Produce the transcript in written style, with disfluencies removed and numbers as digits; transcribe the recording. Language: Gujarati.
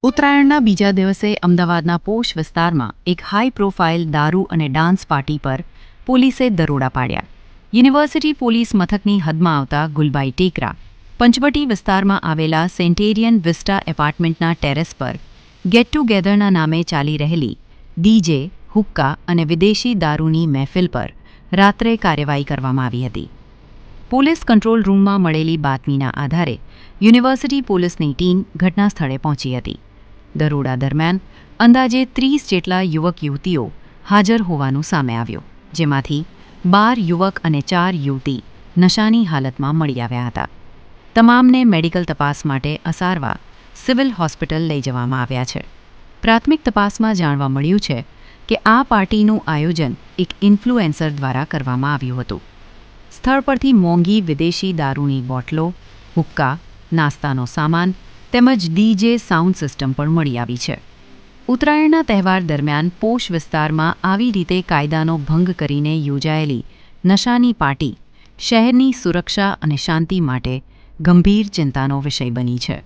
ઉત્તરાયણના બીજા દિવસે અમદાવાદના પોશ વિસ્તારમાં એક હાઈ પ્રોફાઇલ દારૂ અને ડાન્સ પાર્ટી પર પોલીસે દરોડા પાડ્યા. યુનિવર્સિટી પોલીસ મથકની હદમાં આવતા ગુલબાઈ ટેકરા, પંચવટી વિસ્તારમાં આવેલા સેન્ટેરિયન વિસ્ટા એપાર્ટમેન્ટના ટેરેસ પર ગેટ ટુગેધરના નામે ચાલી રહેલી ડીજે, હુક્કા અને વિદેશી દારૂની મહેફિલ પર રાત્રે કાર્યવાહી કરવામાં આવી હતી. પોલીસ કંટ્રોલ રૂમમાં મળેલી બાતમીના આધારે યુનિવર્સિટી પોલીસની ટીમ ઘટના સ્થળે પહોંચી હતી. દરોડા દરમિયાન અંદાજે 30 જેટલા યુવક યુવતીઓ હાજર હોવાનું સામે આવ્યું, જેમાંથી 12 યુવક અને 4 યુવતી નશાની હાલતમાં મળી આવ્યા હતા. તમામને મેડિકલ તપાસ માટે અસારવા સિવિલ હોસ્પિટલ લઈ જવામાં આવ્યા છે. પ્રાથમિક તપાસમાં જાણવા મળ્યું છે કે આ પાર્ટીનું આયોજન એક ઇન્ફ્લુએન્સર દ્વારા કરવામાં આવ્યું હતું. સ્થળ પરથી મોંઘી વિદેશી દારૂની બોટલો, હુક્કા, નાસ્તાનો સામાન તેમજ ડીજે સાઉન્ડ સિસ્ટમ પણ મળી આવી છે. ઉત્તરાયણના તહેવાર દરમિયાન પોશ વિસ્તારમાં આવી રીતે કાયદાનો ભંગ કરીને યોજાયેલી નશાની પાર્ટી શહેરની સુરક્ષા અને શાંતિ માટે ગંભીર ચિંતાનો વિષય બની છે.